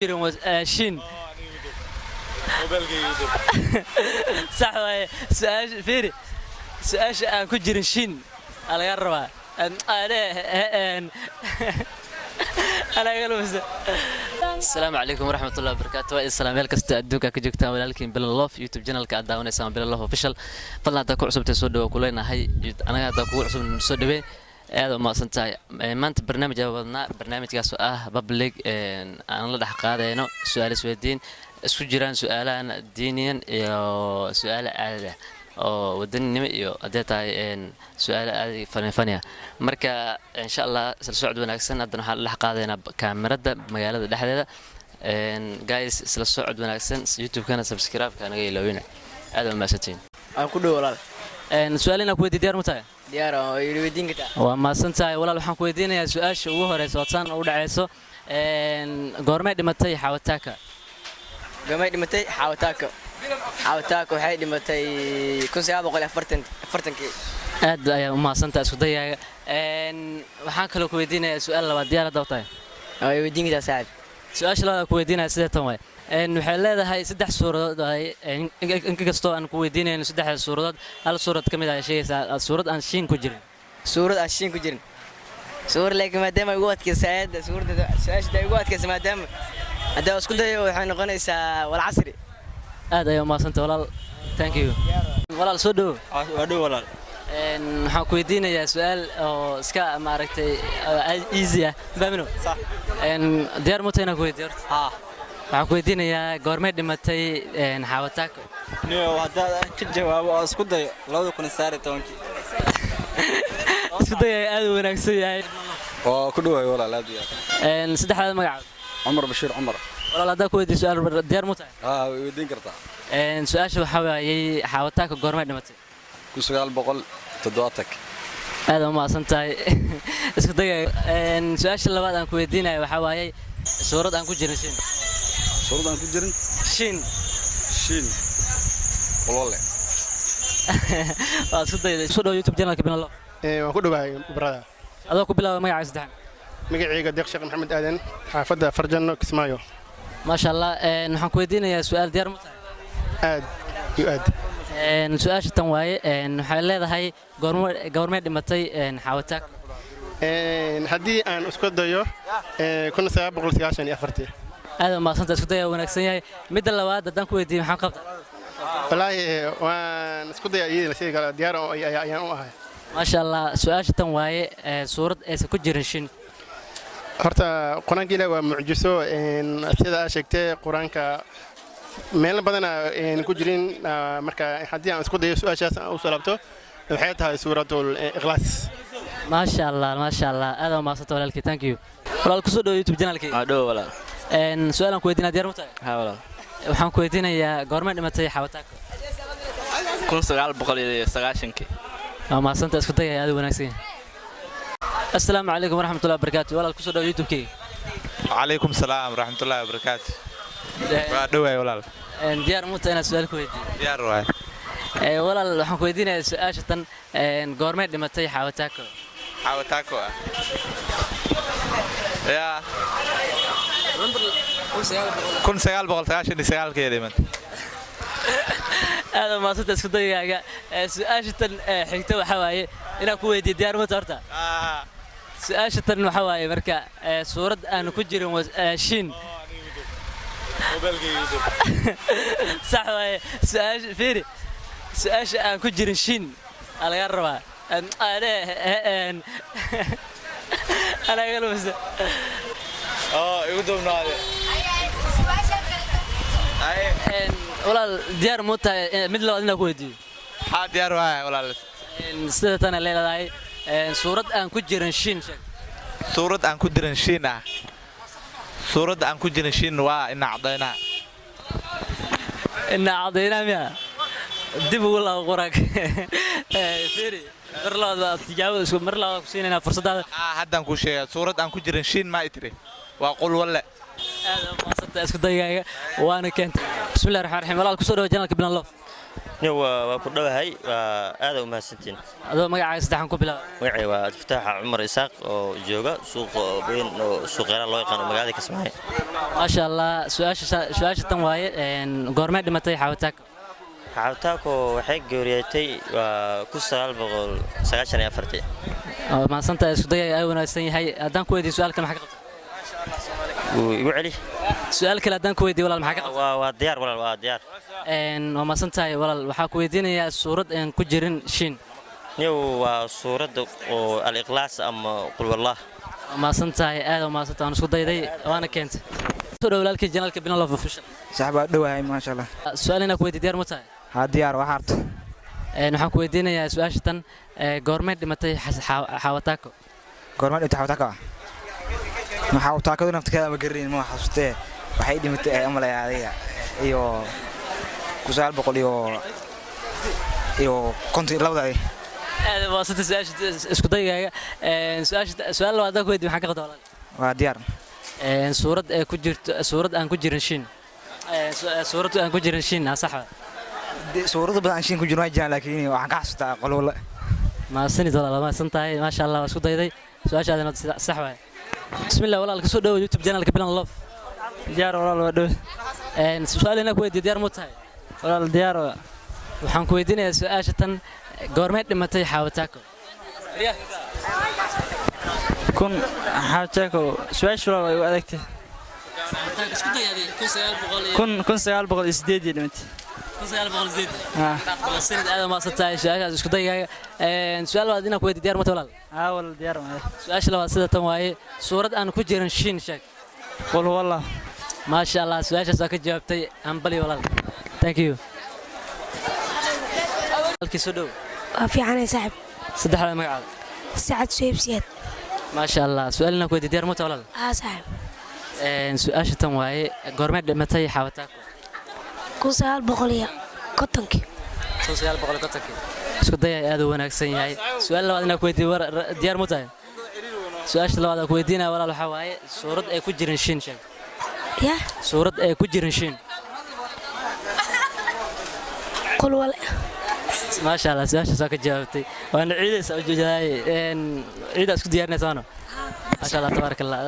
شين صح واي سؤال فيري سؤال كجرين شين على يربا أنا أقول السلام عليكم ورحمة الله وبركاته. السلام عليكم أدوك كجوكتان ولكن بالله يوتيوب channel كأداون اسمه بالله official فلنا تكون عصبة السودة وكلنا هاي أنا تكون عصبة السودة هذا ما صنعت ما أنت برنامج أولنا برنامج كسؤال بابليك أنا لا دحقة هنا سؤال سويدين سجران سؤالان دينيا سؤال عادة أو ودني يو أديتها إن سؤال هذه فنية مركا إن شاء الله سلسعود وناكسن أدنى حال لحقة هنا كاميرا مجال الدحدة إن جايز سلسعود وناكسن يوتيوب كان سبسكرايب كان جاي لوينا هذا ما ستين أنا كله ولا إن سؤالنا كويدي ديار متى ديار يريدين كده وما سنتاي ولا لحن كويدين يا سؤال شو هو رئيس وطن أو رئيسه إن قرمة متى حاوتاكا قرمة متى حاوتاكا waxay dhimatay 1940 aad ayaa uma santa isku dayay waxaan kale ku weydiinayaa su'aal labaad diyaar dawtay ay weydiinaysaa saad su'aasha labaad ku weydiinaya sida tan way waxay leedahay saddex suuradood in kastoo aan ku weydiinayno saddex suuradood hal suurad kamid ah sheegaysaa suurad aan shiin ku jirin suur laakiin maadaama ugu adkaysaayad suurada su'aasha ugu adkaysa maadaama hadda isku dayo waxay noqonaysaa wal casri aad ayaa maasanta walaal thank you walaal soo dhaw walaal waxaan ku weydiinayaa su'aal oo iska maaragtay easy ah baamino sax diyaar ma tahay inaan ku weydiiyo waxaan ku weydiinayaa goormay dhimatay xaawataako hadda ka jawaabo oo isku dayo 2019 isku dayo aad u wanaagsan yahay oo ku dhawaay walaal aad iyo saddexda magac Umar Bashir Umar walaal hadda ku weydiiyo su'aal diyaar ma tahay weydiin kartaa su'aasha waxa waayay xaawataako goormay dhimatay 1970 aad u maasan tahay isku dayo su'aasha labaad aan ku weydiinayo waxa waayay suurad aan ku jirin shin walaale waa isku dayo soo dhaw YouTube channel ka binalo waan ku dhawahay brada adoo ku bilaabay magaca saddexan magacayga Deeq Sheekh Maxamed Aadan xaafadda Farjano Kismaayo ما شاء الله waxaan ku weydiinayaa su'aal diyaar ma tahay aad su'aasha tan waaye waxay leedahay goormay dhimatay xaawataak haddii aan isku dayo 1994 aad ma santa isku dayo wanaagsan yahay midda labaad haddaan ku weydiiyo maxaan qabtaa wallaahi waan isku dayaa iyadana sidii kale diyaar ayaan u ahay ما شاء الله سؤال tan waaye suurad aysan ku jirin shin horta quraanka Ilaahay waa mucjiso sida aad sheegtay quraanka meel badan ku jirin marka haddii aan isku dayo su'aashaas u salaabto waxay tahay suuratul ikhlas ما شاء الله هذا ما صوت walaalkii thank you walaal ku soo dhaw YouTube channelkii adoo walaal su'aalan ku weydiinaa diyaar ma tahay ha walaal waxaan ku weydiinayaa goormay dhimatay xaawataako 1990 ما صنت اسكو داي aad wanaagsan السلام عليكم ورحمة الله وبركاته walaal ku soo dhaw YouTube kii عليكم السلام ورحمة الله وبركاته وادوي ولا diyaar ma tahay inaan su'aal ku weydiiyo diyaar waay walaal waxaan ku weydiinayaa su'aasha tan goormay dhimatay xaawataako يا 1999 keedii man هذا ما صرت اسكو دايغا سؤاشة حigta waxa waaye inaan ku weydiiyo diyaar ma tarta سؤاشة waxa waaye marka suurad aan ku jirin shin صح waaye سؤاش فيري سؤاشة aan ku jirin shin laga rabaa أنا أقول بس يقدم نادي walaal diyaar ma tahay mid labaad inaan ku weydiiyo diyaar waay walaal sida tan leedahay suurad aan ku jirin shin sheeg suurad aan ku jirin shin suurad aan ku jirin shin waa ina cadayna miya dib ugu laabo qoraag firi mar labaad tijaabo isku mar labaad ku siinayna fursadaada haddaan ku sheegay suurad aan ku jirin shin ma itri waa qul wala aad ma santa isku dayayga waana keentay bismillaahir rahmaanir rahiim walaal ku soo dhaw channelka bilan love waa ku dhawahay waa aad u mahadsantiin adoo magacaaga saddexan ku bilaab magacay waa Fattaax Cumar Isaaq oo jooga suuq weyn oo suuqyada loo yaqaan magaalada Kismaayo maasha Allah su'aasha tan waaye goorma dhimatay xawataako xawataako waxay geeriyotay waa 1994 ma santa isku day ay wanaagsan yahay haddaan ku weydiiyo su'aalka maxaa ka qabtaa igu celi su'aal kale haddaan ku weydiiyo walaal maxaa ka qabtaa waa diyaar walaal waa diyaar waa ma santahay walaal waxaa ku weydiinayaa suurad aan ku jirin shin waa suuradda oo al-ikhlaas ama qul wallah ma santahay aad ma santaan isku dayday waana keentay soo dhaw walaalkii janaalka Bilal Love Official saxba dhawahay ma sha Allah su'aalina ku weydiiyo diyaar ma tahay ha diyaar waxa harto waxaan ku weydiinayaa su'aasha tan goorma dhimatay xawataako goorma dhimatay xawataako ma xawataakadu nafteeda ma garin ma xasuustee waxay dhimatay amaleeyay iyo 900 iyo konti labada aad waa santa isku daygaaga su'aal labaad ku weydiiyo maxaa ka qabtaa walaal waa diyaar suurad ku jirto suurad aan ku jirin shin suurad aan ku jirin shin sax suurada badan shin ku jirno ay jiraan laakiin waxaan ka xasuustaa qolwala ma sanid walaal ma santahay ma sha Allah isku dayday su'aashaadana sax waay bismillah walaal ka soo dhaw YouTube channelka Bilal Love diyaar walaal waa dhaw su'aalina ku weydiiyo diyaar ma tahay walaal diyaar waxaan ku weydiinayaa su'aasha tan goorma dhimatay xawataako kun xawataako su'aashu waa ay adagtay isku dayay 1908 dhimatay 1908 sanad aad ma santahay su'aashaas isku daygaaga su'aal waad inaan ku weydiiyo diyaar ma tahay walaal walaal diyaar ma su'aasha labaad sida tan waaye suurad aan ku jirin shin sheeg qul wallah ما شاء الله سؤالك ساك جاوبتي أمبلي ولا thank you الكسودو في عنا صاحب صدق على مقعد سعد سويب سياد ما شاء الله سؤالنا كود ديار مت ولا صاحب سؤال شتم واي غورمنت متى حاوتاك كوسال بقولية كتنك كوسال بقولية كتنك isku day aad u wanaagsan yahay su'aal labaad inaan ku weydiiyo diyaar ma tahay su'aasha labaad aan ku weydiinaa walaal waxa waaye suurad ay ku jirin shin sheeg يا suurad ay ku jirin shin قل ولا ما شاء الله سؤال ساك جاوبتي وانا عيد اسكو ديارنا سانو ما شاء الله تبارك الله